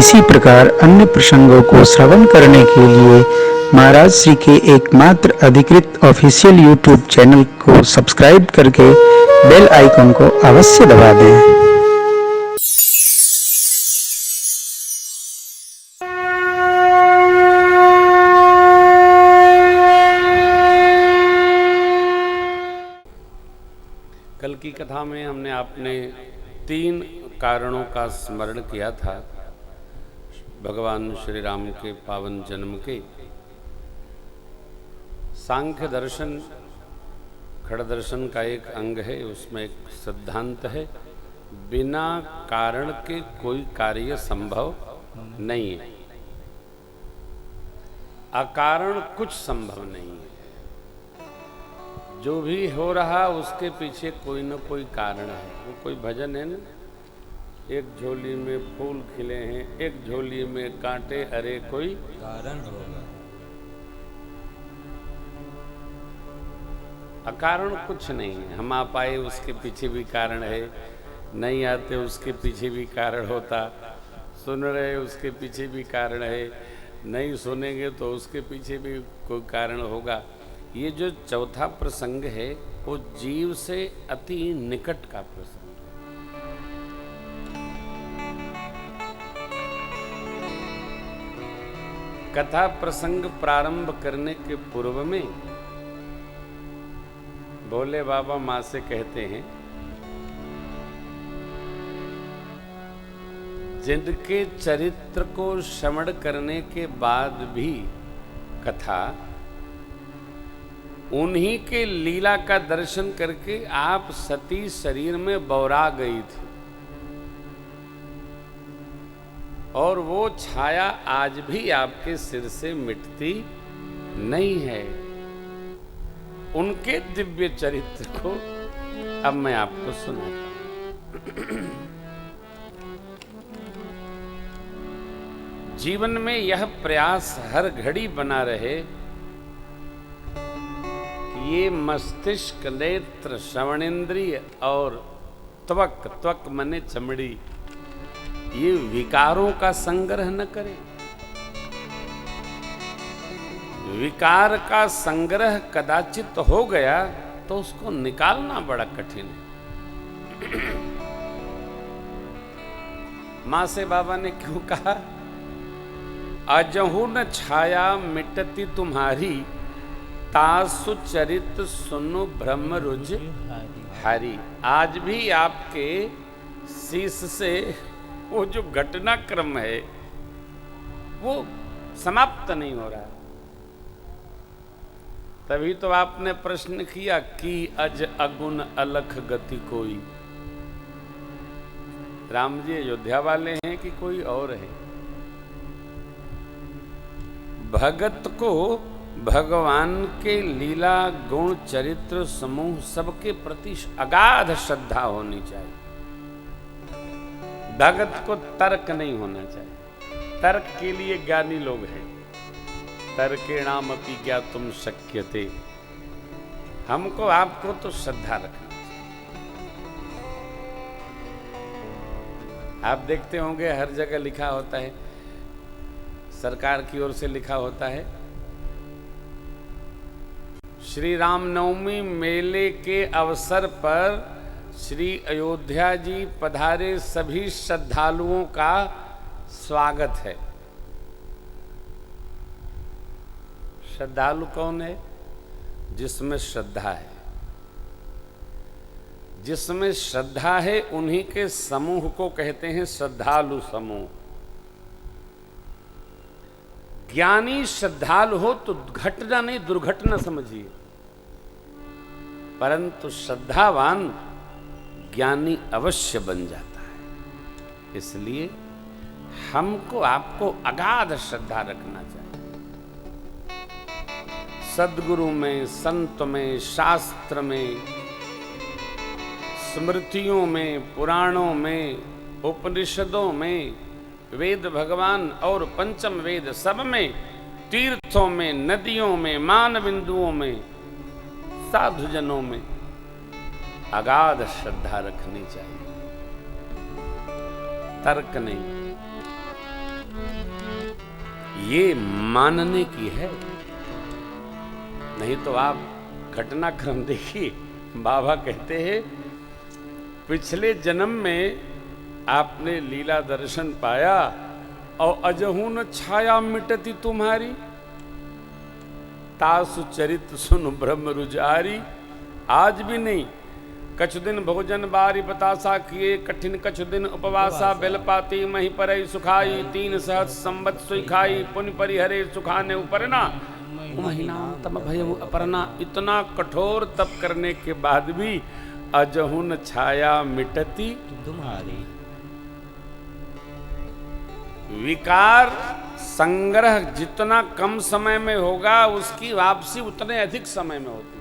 इसी प्रकार अन्य प्रसंगों को श्रवण करने के लिए महाराज श्री के एकमात्र अधिकृत ऑफिशियल यूट्यूब चैनल को सब्सक्राइब करके बेल आइकन को अवश्य दबा दें। कल की कथा में हमने आपने 3 कारणों का स्मरण किया था भगवान श्री राम के पावन जन्म के। सांख्य दर्शन खड़ दर्शन का एक अंग है, उसमें एक सिद्धांत है, बिना कारण के कोई कार्य संभव नहीं है, अकारण कुछ संभव नहीं है। जो भी हो रहा उसके पीछे कोई न कोई कारण है। वो कोई भजन है ना, एक झोली में फूल खिले हैं, एक झोली में कांटे, अरे कोई कारण होगा। अकारण कुछ नहीं है। हम आप आए उसके पीछे भी कारण है, नहीं आते उसके पीछे भी कारण होता, सुन रहे उसके पीछे भी कारण है, नहीं सुनेंगे तो उसके पीछे भी कोई कारण होगा। ये जो चौथा प्रसंग है वो जीव से अति निकट का प्रसंग है। कथा प्रसंग प्रारंभ करने के पूर्व में भोले बाबा माँ से कहते हैं, जिनके चरित्र को श्रवण करने के बाद भी कथा उन्हीं के लीला का दर्शन करके आप सती शरीर में बौरा गई थी, और वो छाया आज भी आपके सिर से मिटती नहीं है। उनके दिव्य चरित्र को अब मैं आपको सुनाता हूं। जीवन में यह प्रयास हर घड़ी बना रहे, ये मस्तिष्क, नेत्र, श्रवणेन्द्रिय और त्वक मने चमड़ी, ये विकारों का संग्रह न करे। विकार का संग्रह कदाचित हो गया तो उसको निकालना बड़ा कठिन है। मां से बाबा ने क्यों कहा, अजहु न छाया मिटती तुम्हारी, तासु चरित सुनो ब्रह्म रुज हरि। आज भी आपके शीश से वो जो घटनाक्रम है वो समाप्त नहीं हो रहा। तभी तो आपने प्रश्न किया कि अज अगुण अलख गति कोई। राम जी अयोध्या वाले हैं कि कोई और है? भगत को भगवान के लीला गुण चरित्र समूह सबके प्रति अगाध श्रद्धा होनी चाहिए। भगत को तर्क नहीं होना चाहिए। तर्क के लिए ज्ञानी लोग हैं। तर्केणाम अपि ज्ञातुम शक्यते। हमको आपको तो श्रद्धा रखना चाहिए। आप देखते होंगे हर जगह लिखा होता है, सरकार की ओर से लिखा होता है, श्री रामनवमी मेले के अवसर पर श्री अयोध्या जी पधारे सभी श्रद्धालुओं का स्वागत है। श्रद्धालु कौन है? जिसमें श्रद्धा है। जिसमें श्रद्धा है उन्हीं के समूह को कहते हैं श्रद्धालु समूह। ज्ञानी श्रद्धालु हो तो घटना नहीं दुर्घटना समझिए, परंतु श्रद्धावान ज्ञानी अवश्य बन जाता है। इसलिए हमको आपको अगाध श्रद्धा रखना चाहिए। सद्गुरु में, संत में, शास्त्र में, स्मृतियों में, पुराणों में, उपनिषदों में, वेद भगवान और पंचम वेद सब में, तीर्थों में, नदियों में, मान बिंदुओं में, साधुजनों में अगाध श्रद्धा रखनी चाहिए। तर्क नहीं। ये मानने की है। नहीं तो आप घटनाक्रम देखिए, बाबा कहते हैं पिछले जन्म में आपने लीला दर्शन पाया और अजहू न छाया मिटती तुम्हारी, तासु चरित सुन ब्रह्म रुजारी। आज भी नहीं, कछु दिन भोजन बारी बतासा किए, कठिन कछु दिन उपवासा, बेल पाती मही परई सुखाई, 3 सहस्र संवत सुई खाई, पुण्य परिहरे सुखाने उपरना, महीना तम भय अपरना। इतना कठोर तप करने के बाद भी अजहू न छाया मिटती तुम्हारी। विकार संग्रह जितना कम समय में होगा, उसकी वापसी उतने अधिक समय में होती।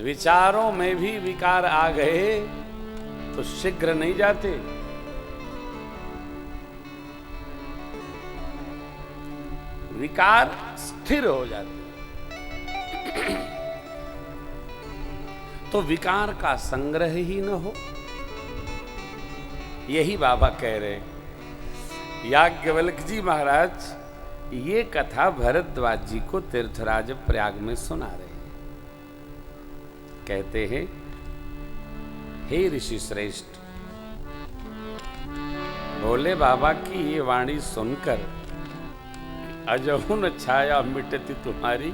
विचारों में भी विकार आ गए तो शीघ्र नहीं जाते। विकार स्थिर हो जाते। तो विकार का संग्रह ही न हो, यही बाबा कह रहे। याज्ञवल्क जी महाराज ये कथा भरद्वाज जी को तीर्थराज प्रयाग में सुना रहे हैं। कहते हैं, हे ऋषि श्रेष्ठ, भोले बाबा की ये वाणी सुनकर अजहू न छाया मिटती तुम्हारी,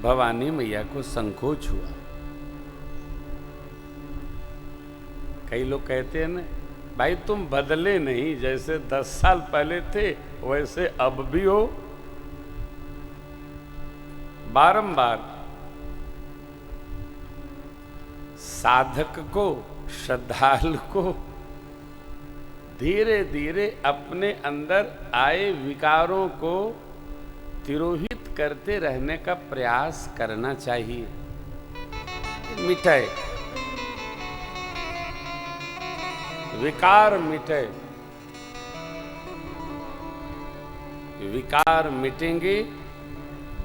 भवानी मैया को संकोच हुआ। कई लोग कहते हैं ना, भाई तुम बदले नहीं, जैसे 10 साल पहले थे वैसे अब भी हो। बारंबार साधक को, श्रद्धालु को धीरे धीरे अपने अंदर आए विकारों को तिरोहित करते रहने का प्रयास करना चाहिए। मिटे विकार, मिटे विकार मिटेंगे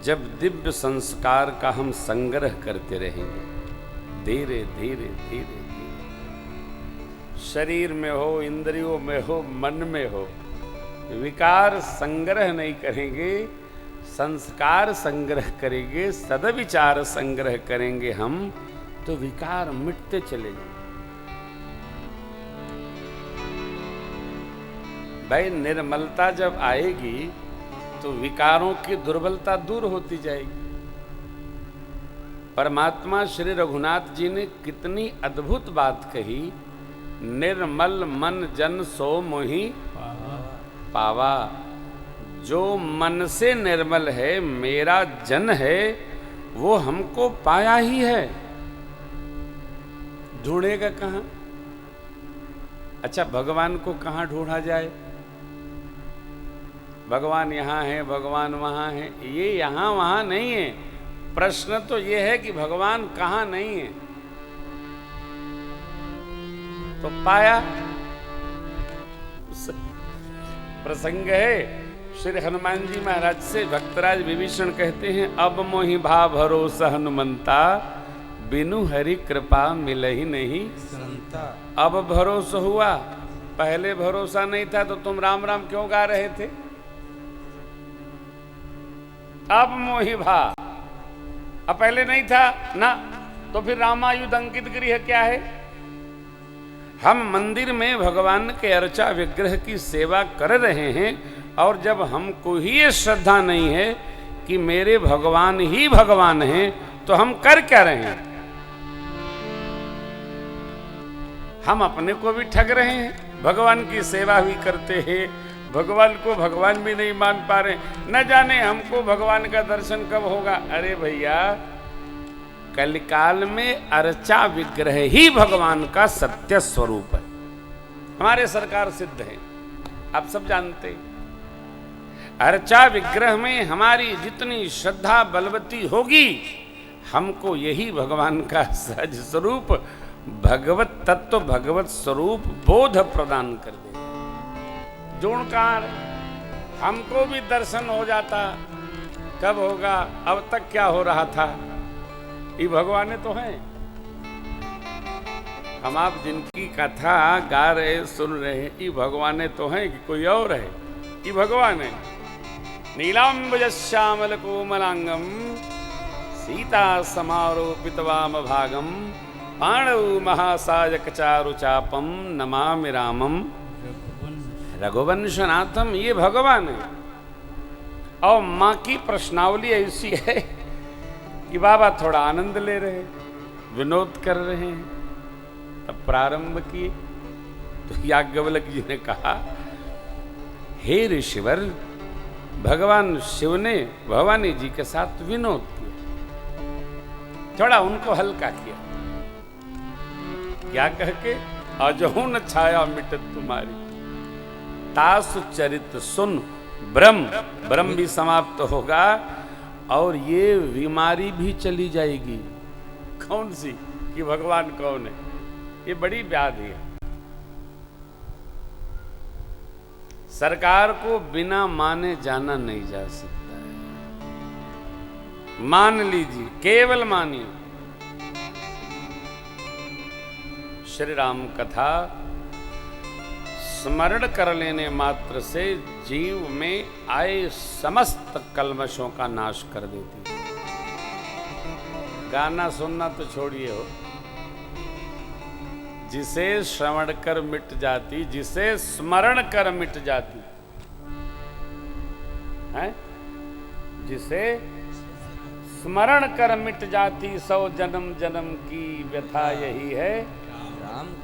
जब दिव्य संस्कार का हम संग्रह करते रहेंगे। धीरे धीरे धीरे धीरे शरीर में हो, इंद्रियों में हो, मन में हो, विकार संग्रह नहीं करेंगे, संस्कार संग्रह करेंगे, सदविचार संग्रह करेंगे हम, तो विकार मिटते चले जाएंगे। भाई निर्मलता जब आएगी तो विकारों की दुर्बलता दूर होती जाएगी। परमात्मा श्री रघुनाथ जी ने कितनी अद्भुत बात कही, निर्मल मन जन सो मोहि पावा। जो मन से निर्मल है, मेरा जन है, वो हमको पाया ही है। ढूंढेगा कहां? अच्छा, भगवान को कहां ढूंढा जाए? भगवान यहाँ है, भगवान वहाँ है, ये यहाँ वहाँ नहीं है। प्रश्न तो ये है कि भगवान कहाँ नहीं है। तो पाया प्रसंग है, श्री हनुमान जी महाराज से भक्तराज विभीषण कहते हैं, अब मोहि भा भरोसा हनुमंता, बिनु हरि कृपा मिलहि नहीं संता। अब भरोसा हुआ, पहले भरोसा नहीं था तो तुम राम राम क्यों गा रहे थे? अब मोहि भा, अब पहले नहीं था ना, तो फिर रामायुध अंकित गृह क्या है? हम मंदिर में भगवान के अर्चा विग्रह की सेवा कर रहे हैं, और जब हमको ही ये श्रद्धा नहीं है कि मेरे भगवान ही भगवान हैं, तो हम कर क्या रहे हैं? हम अपने को भी ठग रहे हैं, भगवान की सेवा भी करते हैं, भगवान को भगवान भी नहीं मान पा रहे। न जाने हमको भगवान का दर्शन कब होगा। अरे भैया, कलिकाल में अर्चा विग्रह ही भगवान का सत्य स्वरूप है। हमारे सरकार सिद्ध है, आप सब जानते हैं। अर्चा विग्रह में हमारी जितनी श्रद्धा बलवती होगी, हमको यही भगवान का सहज स्वरूप, भगवत तत्व, भगवत स्वरूप बोध प्रदान कर दे। जोड़कार हमको भी दर्शन हो जाता, कब होगा? अब तक क्या हो रहा था? ये भगवान तो है। हम आप जिनकी कथा गा रहे सुन रहे हैं, ये भगवान तो हैं कि कोई और है? ये भगवान है। नीलांबुज श्यामल कोमलांगम सीता समारोपित वाम भागम पाणौ महासायक चारु चापम नमामि रामम रघुवंशनाथम। ये भगवान है। और माँ की प्रश्नावली ऐसी है कि बाबा थोड़ा आनंद ले रहे, विनोद कर रहे हैं। तब प्रारंभ किए तो याज्ञवल्क्य जी ने कहा, हे ऋषिवर, भगवान शिव ने भवानी जी के साथ विनोद किया, थोड़ा उनको हल्का किया। क्या कह के? अजहू न छाया मिटत तुम्हारी, तासु चरित सुन ब्रह्म। ब्रह्म भी समाप्त होगा और ये बीमारी भी चली जाएगी। कौन सी? कि भगवान कौन है? ये बड़ी व्याधि है। सरकार को बिना माने जाना नहीं जा सकता है। मान लीजिए, केवल मानिए। श्री राम कथा स्मरण कर लेने मात्र से जीव में आए समस्त कल्मशों का नाश कर देती है। गाना सुनना तो छोड़िए हो, जिसे श्रवण कर मिट जाती, जिसे स्मरण कर मिट जाती है, जिसे स्मरण कर मिट जाती, 100 जन्म जन्म की व्यथा यही है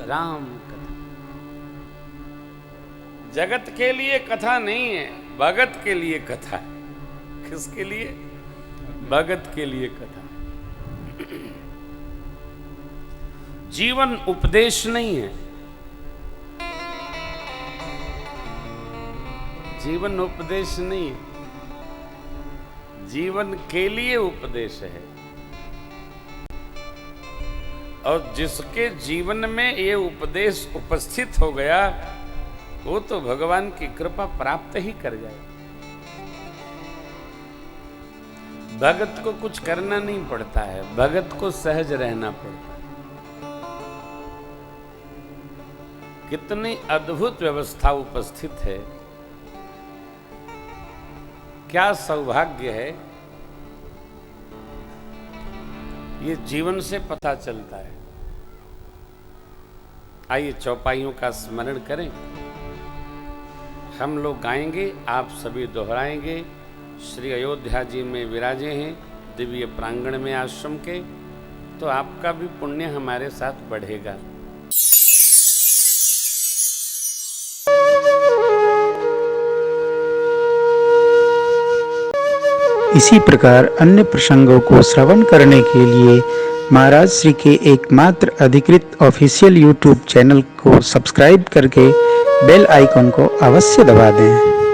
राम कथा। जगत के लिए कथा नहीं है, भगत के लिए कथा है। किसके लिए? भगत के लिए कथा है। जीवन उपदेश नहीं है। जीवन उपदेश नहीं है, जीवन के लिए उपदेश है। और जिसके जीवन में ये उपदेश उपस्थित हो गया, वो तो भगवान की कृपा प्राप्त ही कर जाए। भगत को कुछ करना नहीं पड़ता है, भगत को सहज रहना पड़ता है। कितनी अद्भुत व्यवस्था उपस्थित है। क्या सौभाग्य है, ये जीवन से पता चलता है। आइए चौपाइयों का स्मरण करें। हम लोग गाएंगे, आप सभी दोहराएंगे। श्री अयोध्या जी में विराजे हैं, दिव्य प्रांगण में आश्रम के, तो आपका भी पुण्य हमारे साथ बढ़ेगा। इसी प्रकार अन्य प्रसंगों को श्रवण करने के लिए महाराज श्री के एकमात्र अधिकृत ऑफिशियल यूट्यूब चैनल को सब्सक्राइब करके बेल आइकन को अवश्य दबा दें।